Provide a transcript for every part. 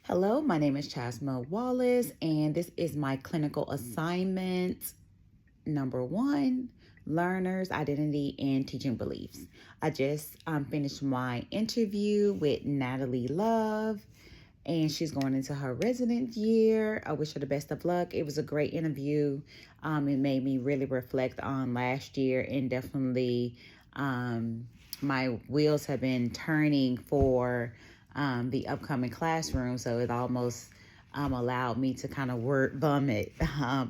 Hello, my name is Chasma Wallace, and this is my clinical assignment number one: learners, identity, and teaching beliefs. I just finished my interview with Natalie Love, and she's going into her resident year. I wish her the best of luck. It was a great interview. It made me really reflect on last year, and definitely my wheels have been turning for the upcoming classroom. So it almost allowed me to kind of word vomit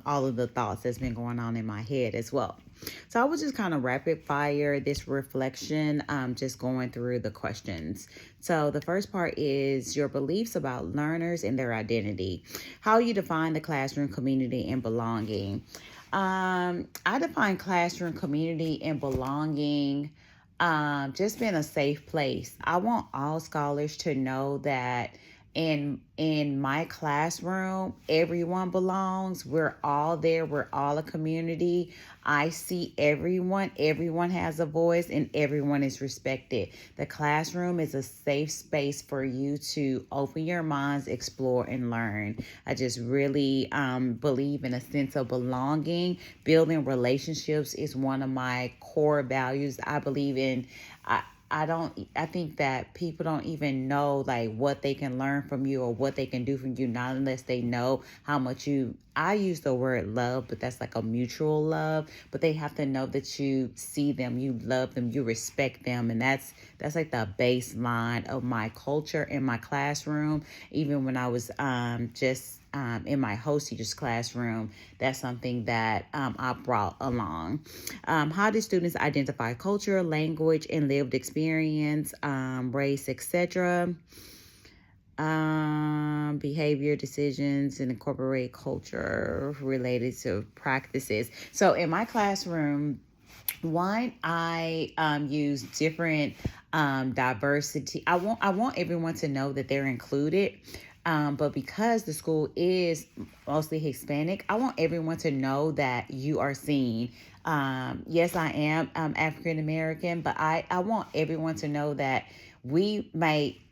all of the thoughts that's been going on in my head as well. So I was just kind of rapid fire this reflection, just going through the questions. So the first part is your beliefs about learners and their identity. How you define the classroom, community, and belonging. I define classroom, community, and belonging just being a safe place. I want all scholars to know that in my classroom, everyone belongs. We're all there. We're all a community. I see everyone. Everyone has a voice, and everyone is respected. The classroom is a safe space for you to open your minds, explore, and learn. I just really believe in a sense of belonging. Building relationships is one of my core values. I believe in. I think that people don't even know like what they can learn from you or what they can do from you, not unless they know how much I use the word love, but that's like a mutual love. But they have to know that you see them, you love them, you respect them. And that's like the baseline of my culture in my classroom. Even when I was just in my host teacher's classroom, that's something that I brought along. How do students identify culture, language, and lived experience, race, etc.? Behavior, decisions, and incorporate culture related to practices. So in my classroom, one, I use different diversity. I want everyone to know that they're included. But because the school is mostly Hispanic, I want everyone to know that you are seen. Yes, I am African American, but I want everyone to know that we may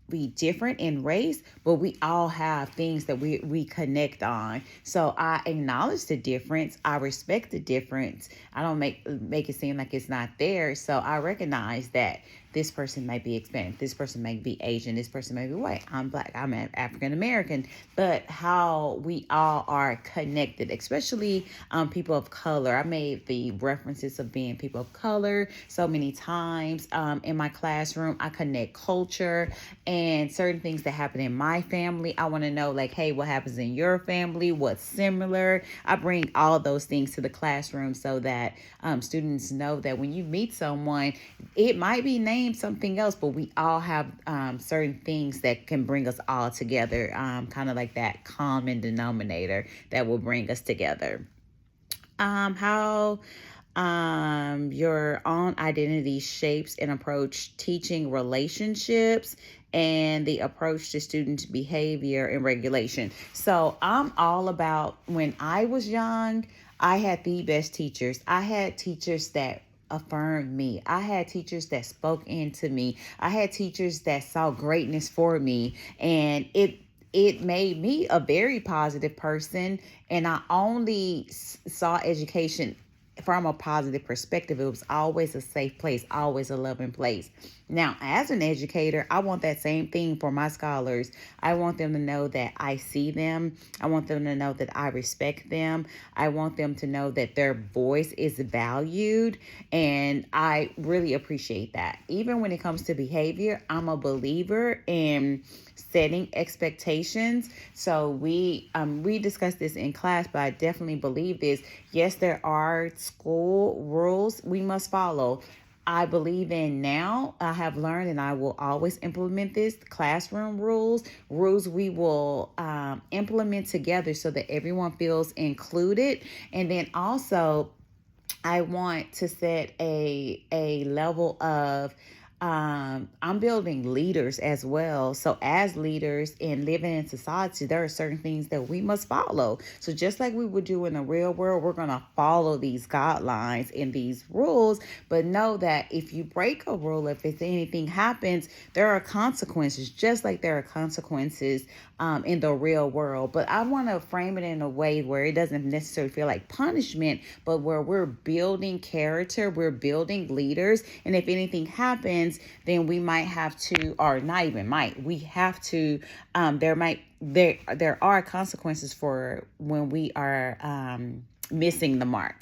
be different in race, but we all have things that we connect on. So I acknowledge the difference. I respect the difference. I don't make it seem like it's not there. So I recognize that this person may be Hispanic, this person may be Asian, this person may be white. I'm Black, I'm African American, but how we all are connected, especially people of color. I made the references of being people of color so many times in my classroom. I connect culture and certain things that happen in my family. I want to know, like, hey, what happens in your family? What's similar? I bring all those things to the classroom so that students know that when you meet someone, it might be named something else, but we all have certain things that can bring us all together, kind of like that common denominator that will bring us together. How your own identity shapes and approach teaching relationships and the approach to student behavior and regulation. So I'm all about, when I was young, I had the best teachers. I had teachers that affirmed me. I had teachers that spoke into me. I had teachers that saw greatness for me, and it made me a very positive person. And I only saw education from a positive perspective. It was always a safe place, always a loving place. Now, as an educator, I want that same thing for my scholars. I want them to know that I see them. I want them to know that I respect them. I want them to know that their voice is valued. And I really appreciate that. Even when it comes to behavior, I'm a believer in setting expectations. So we discussed this in class, but I definitely believe this. Yes, there are school rules we must follow. I believe in now, I have learned, and I will always implement this: classroom rules we will implement together so that everyone feels included. And then also, I want to set a level of I'm building leaders as well. So as leaders and living in society, there are certain things that we must follow. So just like we would do in the real world, we're going to follow these guidelines and these rules, but know that if you break a rule, if anything happens, there are consequences, just like there are consequences in the real world. But I want to frame it in a way where it doesn't necessarily feel like punishment, but where we're building character, we're building leaders. And if anything happens, then we might have to, or not even might, we have to, there are consequences for when we are, missing the mark,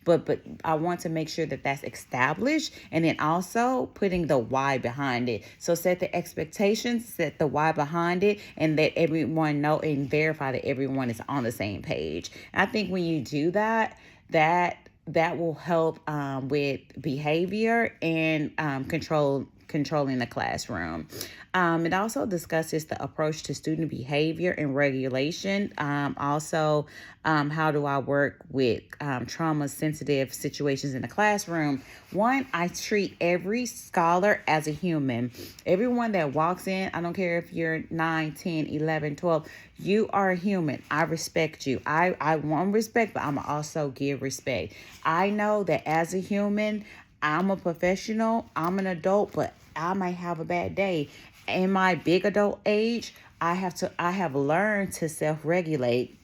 but I want to make sure that that's established, and then also putting the why behind it. So set the expectations, set the why behind it, and let everyone know and verify that everyone is on the same page. I think when you do that, that will help with behavior and controlling the classroom. It also discusses the approach to student behavior and regulation. Also, how do I work with trauma-sensitive situations in the classroom? One, I treat every scholar as a human. Everyone that walks in, I don't care if you're 9, 10, 11, 12, you are a human. I respect you. I want respect, but I'm also give respect. I know that as a human, I'm a professional, I'm an adult, but I might have a bad day. In my big adult age, I have learned to self-regulate.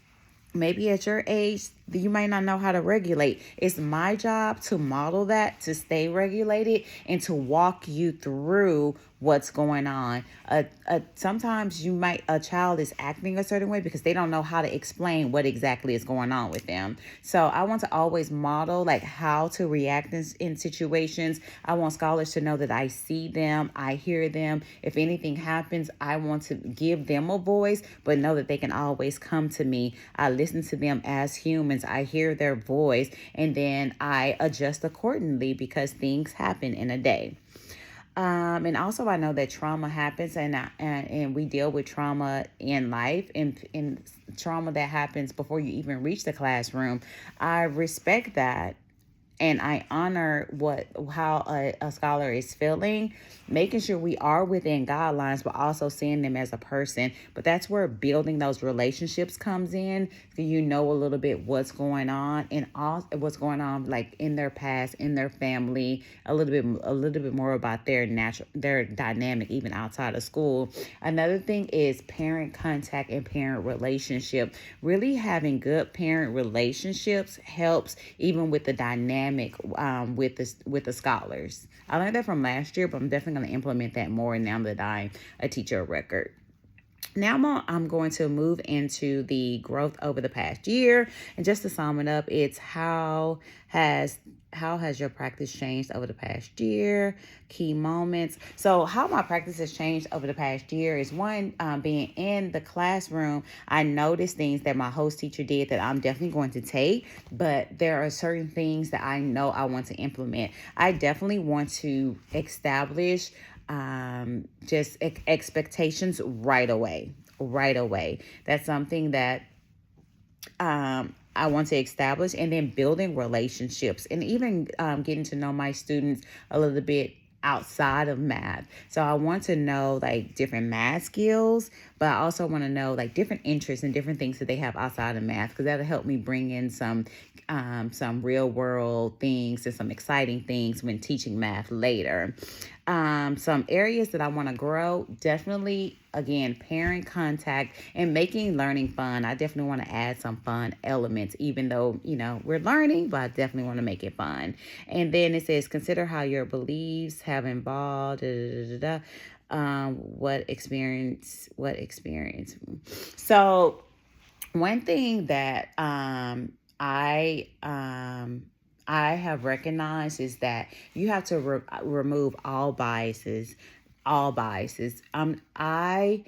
Maybe at your age, you might not know how to regulate. It's my job to model that, to stay regulated, and to walk you through what's going on. Sometimes a child is acting a certain way because they don't know how to explain what exactly is going on with them. So I want to always model like how to react in situations. I want scholars to know that I see them, I hear them. If anything happens, I want to give them a voice, but know that they can always come to me. I listen to them as humans. I hear their voice, and then I adjust accordingly because things happen in a day. And also I know that trauma happens, and we deal with trauma in life, and trauma that happens before you even reach the classroom. I respect that, and I honor how a scholar is feeling, making sure we are within guidelines, but also seeing them as a person. But that's where building those relationships comes in, so you know a little bit what's going on, and all what's going on like in their past, in their family, a little bit more about their dynamic even outside of school. Another thing is parent contact and parent relationship. Really having good parent relationships helps even with the dynamic with the scholars. I learned that from last year, but I'm definitely going to implement that more now that I'm a teacher of record. Now I'm going to move into the growth over the past year. And just to sum it up, it's how has your practice changed over the past year? Key moments. So how my practice has changed over the past year is one, being in the classroom, I noticed things that my host teacher did that I'm definitely going to take, but there are certain things that I know I want to implement. I definitely want to establish just expectations right away. That's something that I want to establish, and then building relationships, and even getting to know my students a little bit outside of math. So I want to know like different math skills, but I also want to know like different interests and different things that they have outside of math, because that'll help me bring in some real world things and some exciting things when teaching math later. Some areas that I want to grow, definitely, again, parent contact and making learning fun. I definitely want to add some fun elements, even though, we're learning, but I definitely want to make it fun. And then it says, consider how your beliefs have involved, what experience. So one thing that I have recognized is that you have to remove all biases, all biases. I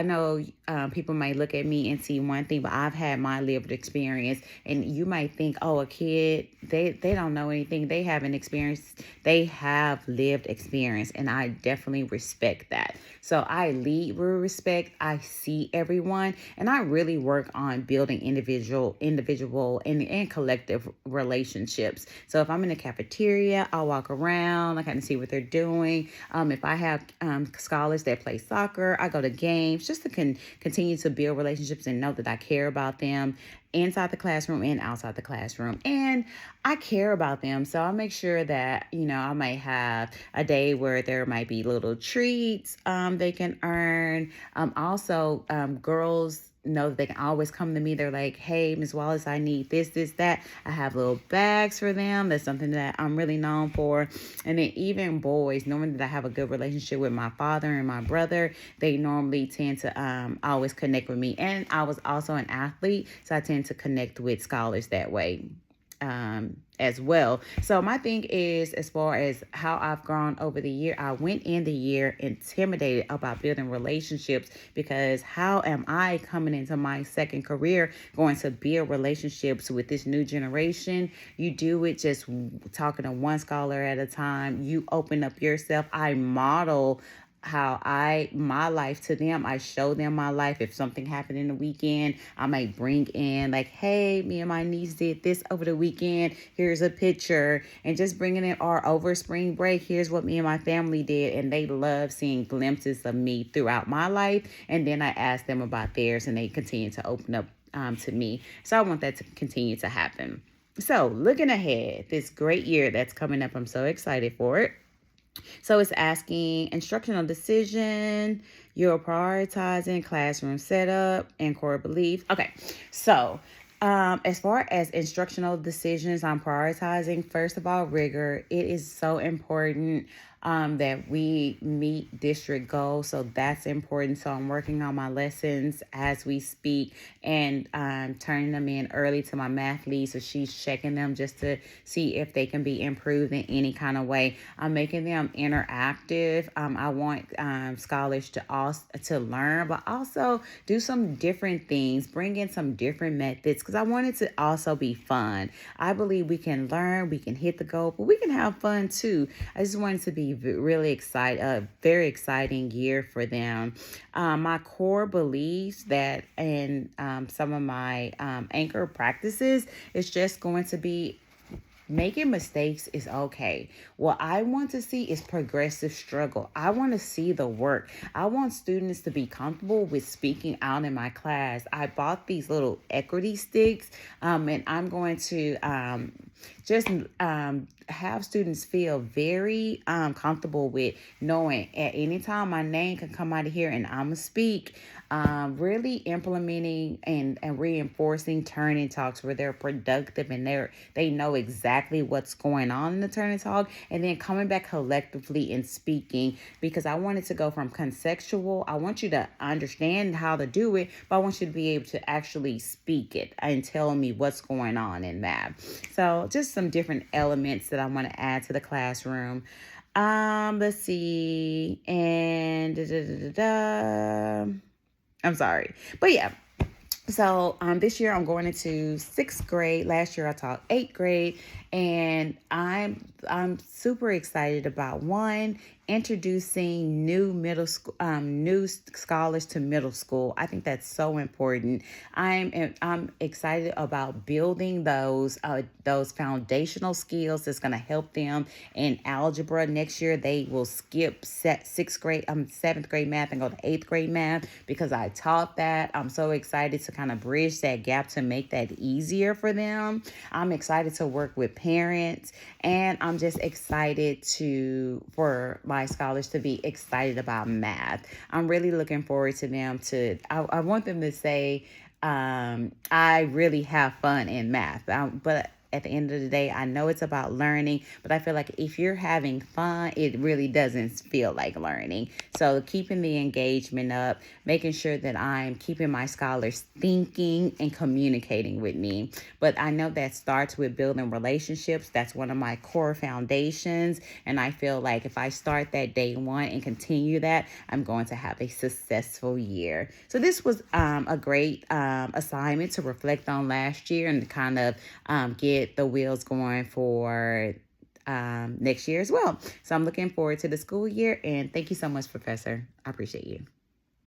know people might look at me and see one thing, but I've had my lived experience, and you might think, oh, a kid, they don't know anything. They haven't experienced, they have lived experience, and I definitely respect that. So I lead with respect. I see everyone, and I really work on building individual and collective relationships. So if I'm in the cafeteria, I'll walk around, I kind of see what they're doing. If I have scholars that play soccer, I go to games just to continue to build relationships and know that I care about them inside the classroom and outside the classroom. And I care about them. So I'll make sure that, I might have a day where there might be little treats they can earn. Also, girls know that they can always come to me. They're like, hey, Ms. Wallace, I need this, that. I have little bags for them. That's something that I'm really known for. And then even boys, knowing that I have a good relationship with my father and my brother, they normally tend to always connect with me. And I was also an athlete, so I tend to connect with scholars that way as well. So my thing is, as far as how I've grown over the year, I went in the year intimidated about building relationships, because how am I coming into my second career going to build relationships with this new generation? You do it just talking to one scholar at a time. You open up yourself. I model my life to them. I show them my life. If something happened in the weekend, I might bring in like, hey, me and my niece did this over the weekend. Here's a picture. And just bringing it, or over spring break, here's what me and my family did. And they love seeing glimpses of me throughout my life. And then I ask them about theirs, and they continue to open up to me. So I want that to continue to happen. So looking ahead, this great year that's coming up, I'm so excited for it. So it's asking instructional decision, you're prioritizing classroom setup and core belief. Okay, so as far as instructional decisions, I'm prioritizing, first of all, rigor. It is so important that we meet district goals. So that's important. So I'm working on my lessons as we speak, and turning them in early to my math lead. So she's checking them just to see if they can be improved in any kind of way. I'm making them interactive. I want scholars to learn, but also do some different things, bring in some different methods, because I want it to also be fun. I believe we can learn, we can hit the goal, but we can have fun too. I just want it to be really very exciting year for them. My core beliefs that in some of my anchor practices is just going to be making mistakes is okay. What I want to see is progressive struggle. I want to see the work. I want students to be comfortable with speaking out in my class. I bought these little equity sticks, and I'm going to just have students feel very comfortable with knowing at any time my name can come out of here and I'm going to speak. Really implementing and reinforcing turning talks where they're productive and they know exactly what's going on in the turning talk, and then coming back collectively and speaking, because I want it to go from conceptual. I want you to understand how to do it, but I want you to be able to actually speak it and tell me what's going on in that. So just some different elements that I want to add to the classroom. Let's see. And I'm sorry. But yeah. So this year I'm going into 6th grade. Last year I taught 8th grade, and I'm super excited about introducing new middle school new scholars to middle school. I think that's so important. I'm excited about building those foundational skills that's going to help them in algebra. Next year they will skip 7th grade math and go to 8th grade math, because I taught that. I'm so excited to kind of bridge that gap to make that easier for them. I'm excited to work with parents, and I'm just excited for my scholars to be excited about math. I'm really looking forward to them I want them to say, I really have fun in math. But at the end of the day, I know it's about learning, but I feel like if you're having fun, it really doesn't feel like learning. So keeping the engagement up, making sure that I'm keeping my scholars thinking and communicating with me. But I know that starts with building relationships. That's one of my core foundations. And I feel like if I start that day one and continue that, I'm going to have a successful year. So this was a great assignment to reflect on last year and to kind of get the wheels going for next year as well. So I'm looking forward to the school year. And thank you so much, Professor. I appreciate you.